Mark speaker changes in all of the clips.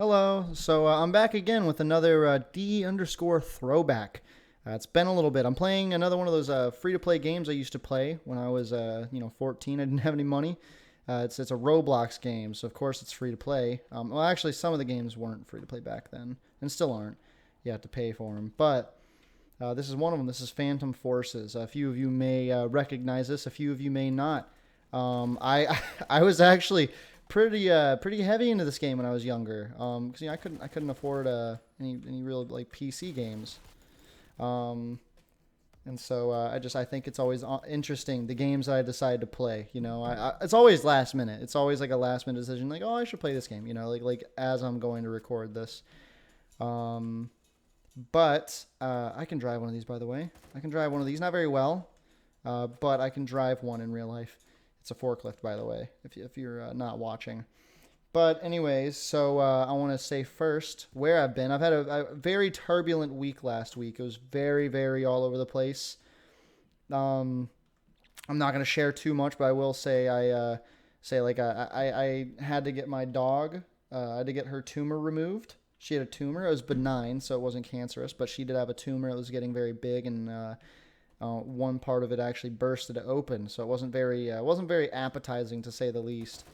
Speaker 1: Hello. I'm back again with another D underscore throwback. It's been a little bit. I'm playing another one of those free to play games I used to play when I was 14. I didn't have any money. It's a Roblox game, so of course it's free to play. Well, actually, some of the games weren't free to play back then, and still aren't. You have to pay for them. But this is one of them. This is Phantom Forces. A few of you may recognize this. A few of you may not. I was actually pretty heavy into this game when I was younger. 'Cause, I couldn't afford any real like PC games. Um, I think it's always interesting the games that I decide to play. It's always last minute. It's always like a last minute decision. Like, oh, I should play this game. Like as I'm going to record this. Um, but I can drive one of these, by the way. I can drive one of these, not very well, but I can drive one in real life. It's a forklift, by the way, if you're not watching. But anyways, I want to say first where I've been. I've had a very turbulent week last week. It was very, very all over the place. Um, I'm not going to share too much, but I will say I had to get my dog. I had to get her tumor removed. She had a tumor. It was benign, so it wasn't cancerous, but she did have a tumor. It was getting very big, and one part of it actually bursted open, so it wasn't very appetizing to say the least.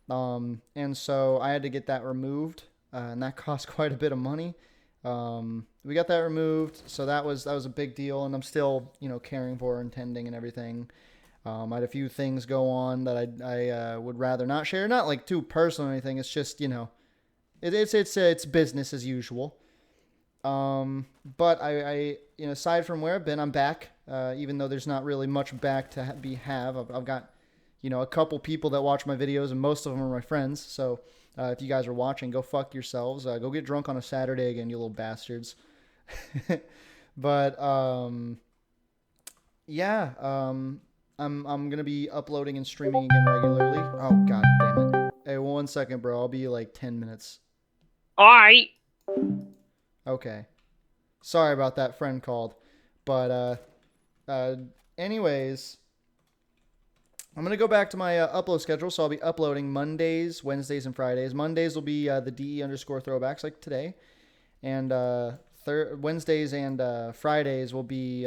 Speaker 1: And so I had to get that removed, and that cost quite a bit of money. We got that removed, so that was a big deal, and I'm still caring for her and tending and everything. I had a few things go on that I would rather not share, not like too personal or anything. It's just it's business as usual. But aside from where I've been, I'm back. Even though there's not really much back to have. I've got, a couple people that watch my videos, and most of them are my friends. So if you guys are watching, go fuck yourselves. Go get drunk on a Saturday again, you little bastards. But yeah, I'm gonna be uploading and streaming again regularly. Oh god damn it! Hey, 1 second, bro. I'll be like 10 minutes.
Speaker 2: Alright.
Speaker 1: Okay. Sorry about that. Friend called. But uh, anyways, I'm gonna go back to my upload schedule. So I'll be uploading Mondays, Wednesdays, and Fridays. Mondays will be the DE underscore throwbacks like today, and Wednesdays and Fridays will be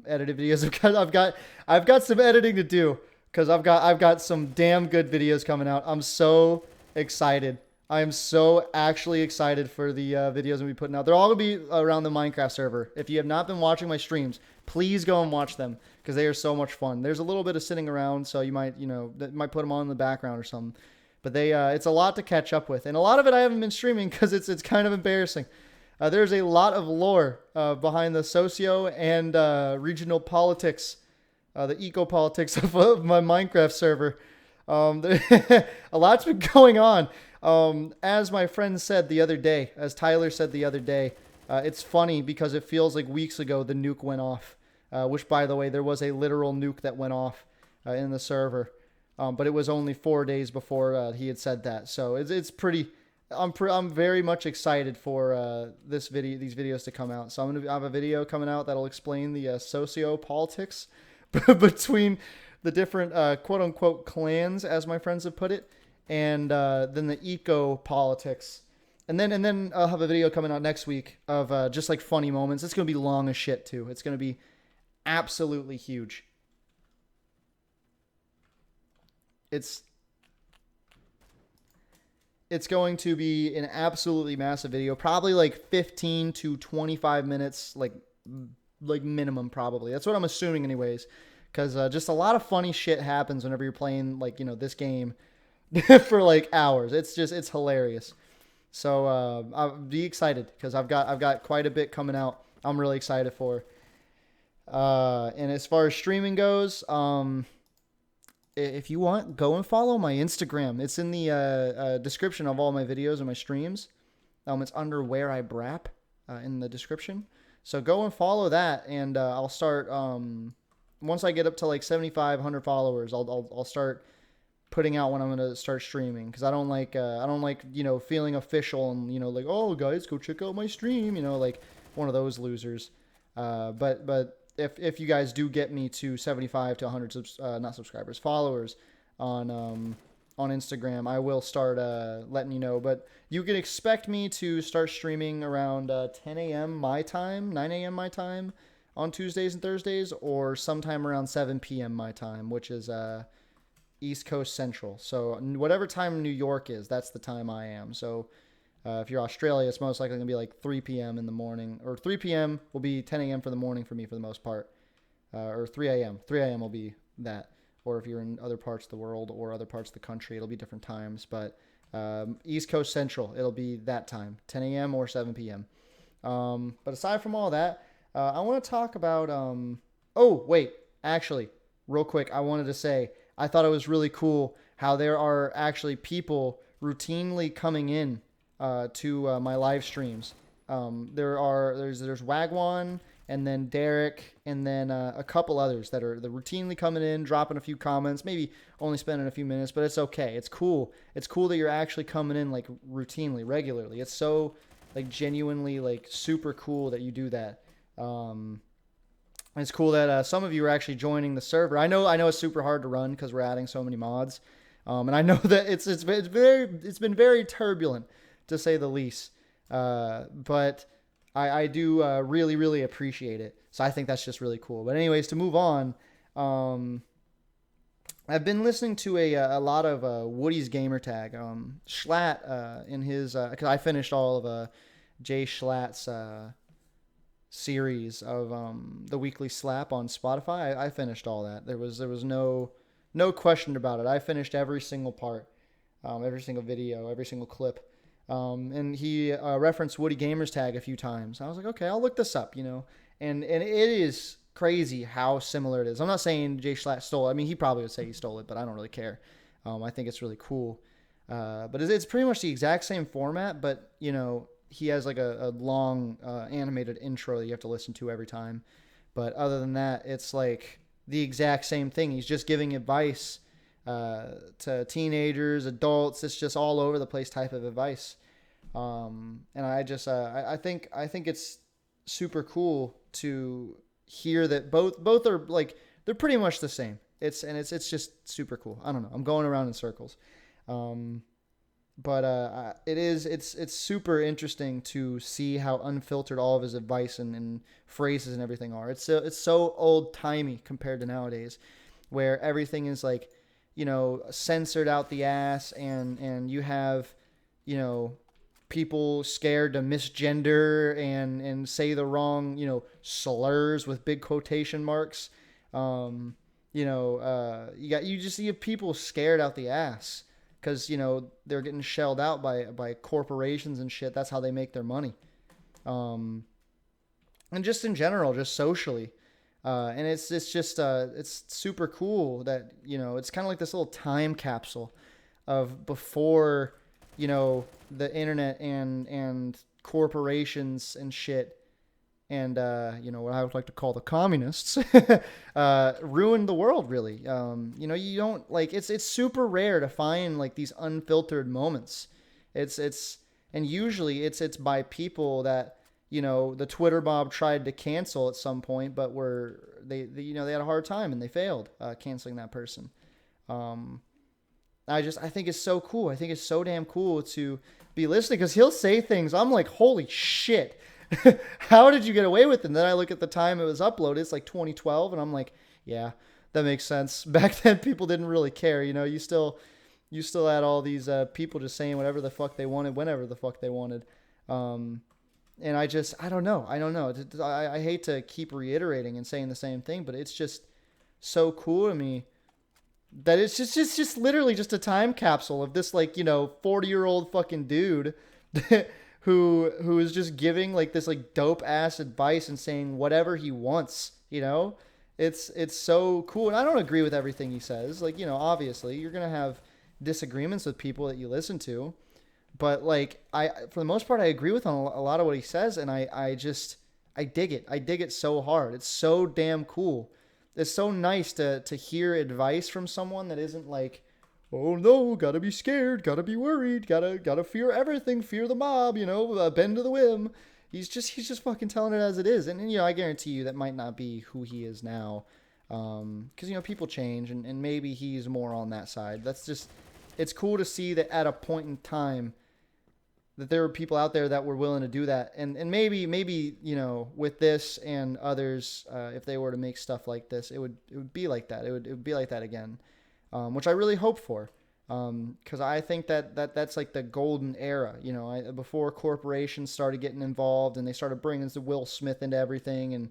Speaker 1: edited videos. Because I've got some editing to do because I've got some damn good videos coming out. I'm so excited. I am so actually excited for the videos I'm gonna be putting out. They're all gonna be around the Minecraft server. If you have not been watching my streams, please go and watch them because they are so much fun. There's a little bit of sitting around, so you might put them on in the background or something. But it's a lot to catch up with, and a lot of it I haven't been streaming because it's kind of embarrassing. There's a lot of lore behind the socio and regional politics, the eco politics of my Minecraft server. A lot's been going on. As my friend said the other day, as Tyler said the other day, it's funny because it feels like weeks ago the nuke went off. Which, by the way, there was a literal nuke that went off in the server, but it was only 4 days before he had said that. So it's pretty. I'm very much excited for these videos to come out. So I'm gonna have a video coming out that'll explain the socio politics between the different quote unquote clans, as my friends have put it, and then the eco politics, and then I'll have a video coming out next week of just like funny moments. It's gonna be long as shit too. It's gonna be absolutely huge. It's it's going to be an absolutely massive video, probably like 15 to 25 minutes, like minimum probably. That's what I'm assuming anyways, because just a lot of funny shit happens whenever you're playing like this game for like hours. It's hilarious. So I'll be excited because I've got quite a bit coming out. I'm really excited for. And as far as streaming goes, if you want, go and follow my Instagram. It's in the description of all my videos and my streams. It's under where I brap in the description. So go and follow that, and I'll start. Once I get up to like 7,500 followers, I'll start putting out when I'm gonna start streaming because I don't like feeling official and like, oh guys, go check out my stream, like one of those losers. But if you guys do get me to 75 to 100 not subscribers, followers on on Instagram, I will start letting you know. But you can expect me to start streaming around 10 a.m. my time, 9 a.m. my time on Tuesdays and Thursdays, or sometime around 7 p.m. my time, which is East Coast Central. So whatever time New York is, that's the time I am. So if you're Australia, it's most likely going to be like 3 p.m. in the morning, or 3 p.m. will be 10 a.m. for the morning for me for the most part, or 3 a.m. 3 a.m. will be that. Or if you're in other parts of the world or other parts of the country, it'll be different times. But East Coast Central, it'll be that time, 10 a.m. or 7 p.m. But aside from all that, I want to talk about. Oh, wait, actually, real quick, I wanted to say I thought it was really cool how there are actually people routinely coming in to my live streams. There's Wagwan, and then Derek, and then a couple others that are routinely coming in, dropping a few comments, maybe only spending a few minutes, but it's okay. It's cool. It's cool that you're actually coming in like routinely, regularly. It's so like genuinely like super cool that you do that. It's cool that some of you are actually joining the server. I know it's super hard to run because we're adding so many mods, and I know that it's been very turbulent to say the least. But I do really, really appreciate it. So I think that's just really cool. But anyways, to move on, I've been listening to a lot of Woody's Gamertag. Schlatt in his because I finished all of Jay Schlatt's series of the Weekly Slap on Spotify. I finished all that. There was no question about it. I finished every single part, every single video, every single clip. And he referenced Woody Gamer's Tag a few times. I was like, okay, I'll look this up, and it is crazy how similar it is. I'm not saying Jay Schlatt stole it. I mean, he probably would say he stole it, but I don't really care. I think it's really cool. But it's pretty much the exact same format, but he has like a long animated intro that you have to listen to every time. But other than that, it's like the exact same thing. He's just giving advice to teenagers, adults. It's just all over the place type of advice. And I just I think it's super cool to hear that both are like they're pretty much the same. It's just super cool. I don't know. I'm going around in circles. But it's super interesting to see how unfiltered all of his advice and phrases and everything are. It's so old timey compared to nowadays, where everything is like, censored out the ass, and you have, people scared to misgender and say the wrong, slurs with big quotation marks. You have people scared out the ass because, they're getting shelled out by corporations and shit. That's how they make their money. And just in general, just socially. And it's just it's super cool that, it's kind of like this little time capsule of before, the internet and corporations and shit and, what I would like to call the communists ruined the world, really. You don't like, it's super rare to find like these unfiltered moments. And usually it's by people that, the Twitter mob tried to cancel at some point, but they had a hard time and they failed canceling that person. I think it's so cool. I think it's so damn cool to be listening because he'll say things. I'm like, holy shit. How did you get away with it? And then I look at the time it was uploaded. It's like 2012. And I'm like, yeah, that makes sense. Back then, people didn't really care. You still had all these people just saying whatever the fuck they wanted, whenever the fuck they wanted. And I don't know. I hate to keep reiterating and saying the same thing, but it's just so cool to me that it's just literally just a time capsule of this, like, 40-year-old fucking dude who is just giving like this like dope ass advice and saying whatever he wants. It's so cool. And I don't agree with everything he says. Like, obviously you're going to have disagreements with people that you listen to. But like for the most part, I agree with him a lot of what he says, and I dig it. I dig it so hard. It's so damn cool. It's so nice to hear advice from someone that isn't like, oh no, gotta be scared, gotta be worried, gotta fear everything, fear the mob, bend to the whim. He's just fucking telling it as it is, and I guarantee you that might not be who he is now, because people change, and maybe he's more on that side. That's just it's cool to see that at a point in time that there were people out there that were willing to do that. And maybe, you know, with this and others, if they were to make stuff like this, it would be like that. It would be like that again, which I really hope for. Because I think that's like the golden era, you know, before corporations started getting involved and they started bringing the Will Smith into everything, and,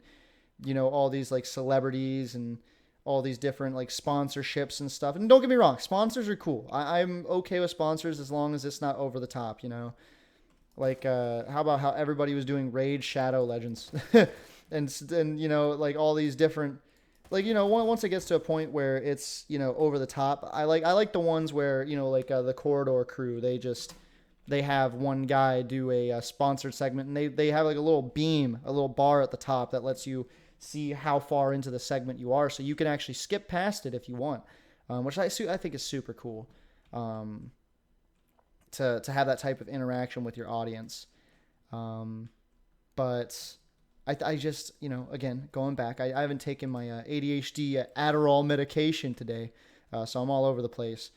Speaker 1: you know, all these like celebrities and all these different like sponsorships and stuff. And don't get me wrong, sponsors are cool. I'm okay with sponsors as long as it's not over the top, you know. Like, how about how everybody was doing Raid Shadow Legends, and you know, like all these different, like, you know, once it gets to a point where it's, you know, over the top. I like the ones where, you know, like the Corridor Crew, they have one guy do a sponsored segment, and they have like a little beam, a little bar at the top that lets you see how far into the segment you are, so you can actually skip past it if you want, which I think is super cool. To have that type of interaction with your audience. But I just, you know, again, going back, I haven't taken my ADHD Adderall medication today, so I'm all over the place.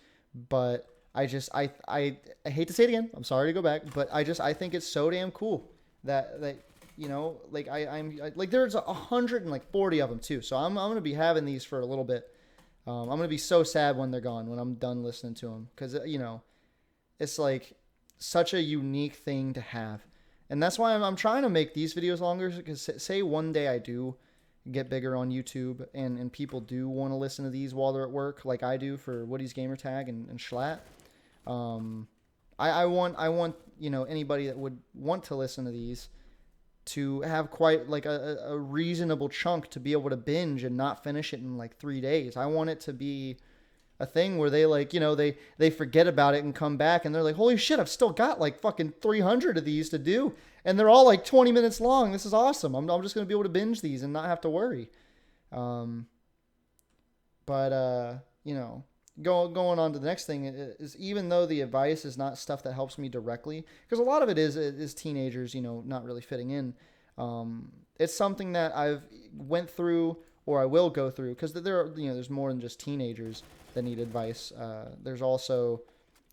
Speaker 1: But I hate to say it again. I'm sorry to go back, but I think it's so damn cool that you know, like I'm like, there's 140 of them too. So I'm gonna be having these for a little bit. I'm gonna be so sad when they're gone, when I'm done listening to them, because, you know, it's like such a unique thing to have. And that's why I'm trying to make these videos longer, because say one day I do get bigger on YouTube and people do want to listen to these while they're at work, like I do for Woody's Gamertag and Schlatt. I want, you know, anybody that would want to listen to these to have quite like a reasonable chunk to be able to binge and not finish it in like 3 days. I want it to be a thing where they, like, you know, they forget about it and come back and they're like, holy shit, I've still got like fucking 300 of these to do, and they're all like 20 minutes long. This is awesome. I'm just going to be able to binge these and not have to worry. You know, going on to the next thing is, even though the advice is not stuff that helps me directly, because a lot of it is teenagers, you know, not really fitting in. It's something that I've went through, or I will go through, because there are, you know, there's more than just teenagers that need advice. There's also,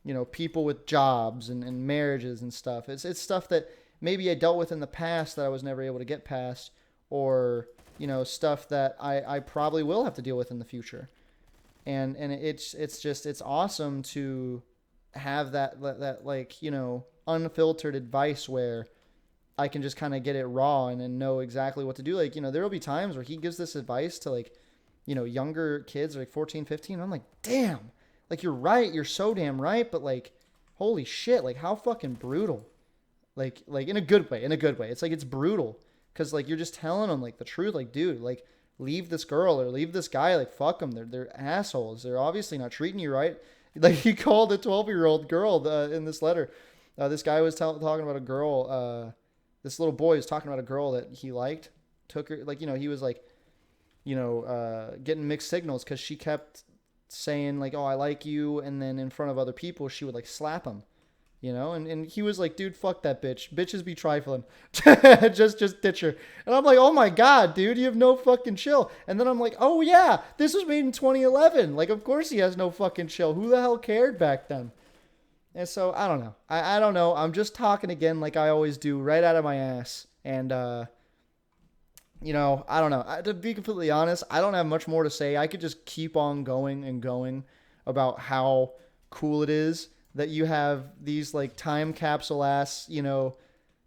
Speaker 1: you know, people with jobs and marriages and stuff. It's stuff that maybe I dealt with in the past that I was never able to get past, or, you know, stuff that I probably will have to deal with in the future. And it's awesome to have that like, you know, unfiltered advice where I can just kind of get it raw and know exactly what to do. Like, you know, there will be times where he gives this advice to, like, you know, younger kids, like 14, 15. And I'm like, damn, like, you're right. You're so damn right. But like, holy shit, like, how fucking brutal. Like in a good way, It's like, it's brutal. Cause like, you're just telling them like the truth. Like, dude, like, leave this girl or leave this guy. Like, fuck them. They're assholes. They're obviously not treating you right. Like, he called a 12-year-old girl in this letter. This guy was talking about a girl, this little boy was talking about a girl that he liked, took her, like, you know, he was like, you know, getting mixed signals because she kept saying like, oh, I like you. And then in front of other people, she would like slap him, you know, and he was like, dude, fuck that bitch. Bitches be trifling. just ditch her. And I'm like, oh my God, dude, you have no fucking chill. And then I'm like, oh yeah, this was made in 2011. Like, of course he has no fucking chill. Who the hell cared back then? And so I don't know. I don't know. I'm just talking again like I always do, right out of my ass. And, you know, I don't know. To be completely honest, I don't have much more to say. I could just keep on going and going about how cool it is that you have these like time capsule ass, you know,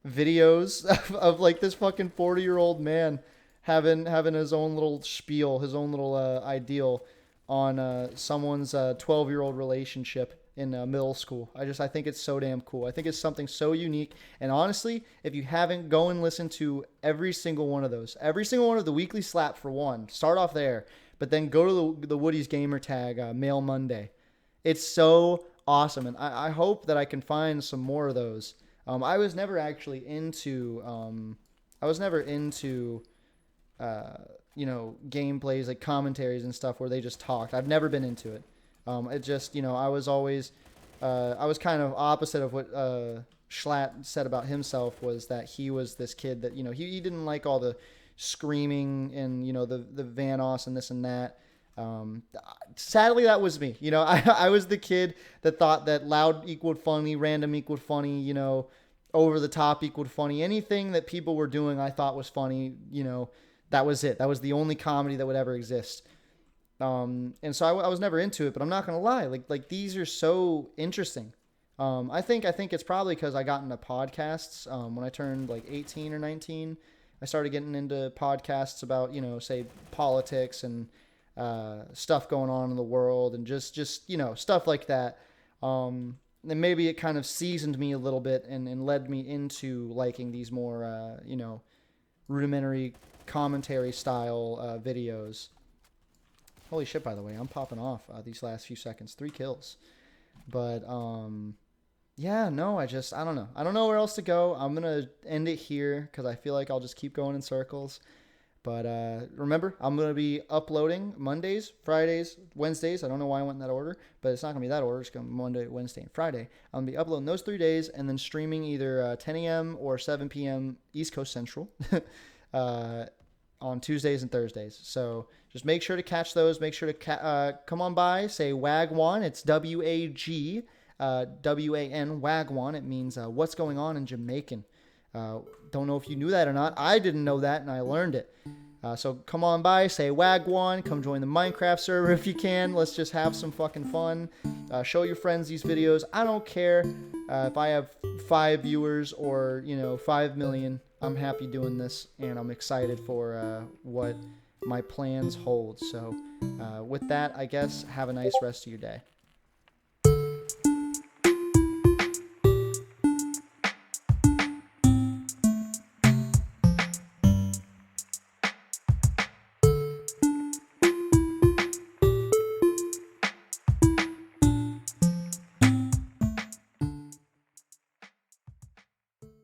Speaker 1: videos of like this fucking 40-year-old man having his own little spiel, his own little ideal on someone's 12-year-old relationship in middle school. I think it's so damn cool. I think it's something so unique. And honestly, if you haven't, go and listen to every single one of those. Every single one of the weekly slap, for one. Start off there. But then go to the Woody's Gamertag Mail Monday. It's so awesome. And I hope that I can find some more of those. I was never actually into you know, gameplays, like commentaries and stuff where they just talked. I've never been into it. It just, you know, I was always, I was kind of opposite of what Schlatt said about himself, was that he was this kid that, you know, he didn't like all the screaming and, you know, the Vanoss and this and that. Sadly, that was me. I was the kid that thought that loud equaled funny, random equaled funny, over the top equaled funny. Anything that people were doing I thought was funny, that was it. That was the only comedy that would ever exist. And so I was never into it, but I'm not gonna lie, like these are so interesting. I think it's probably because I got into podcasts when I turned like 18 or 19. I started getting into podcasts about say politics and stuff going on in the world and just stuff like that. And maybe it kind of seasoned me a little bit and led me into liking these more rudimentary commentary style videos. Holy shit! By the way, I'm popping off these last few seconds. 3 kills, but yeah, no, I don't know. I don't know where else to go. I'm gonna end it here because I feel like I'll just keep going in circles. But remember, I'm going to be uploading Mondays, Fridays, Wednesdays. I don't know why I went in that order, but it's not going to be that order. It's going to be Monday, Wednesday, and Friday. I'm going to be uploading those 3 days and then streaming either 10 a.m. or 7 p.m. East Coast Central on Tuesdays and Thursdays. So just make sure to catch those. Make sure to come on by. Say Wagwan. It's W-A-G, W-A-N, Wagwan. It means what's going on in Jamaican. Don't know if you knew that or not. I didn't know that, and I learned it. So come on by, say Wagwan, come join the Minecraft server if you can. Let's just have some fucking fun. Show your friends these videos. I don't care if I have 5 viewers or 5 million. I'm happy doing this, and I'm excited for what my plans hold. So with that, I guess, have a nice rest of your day.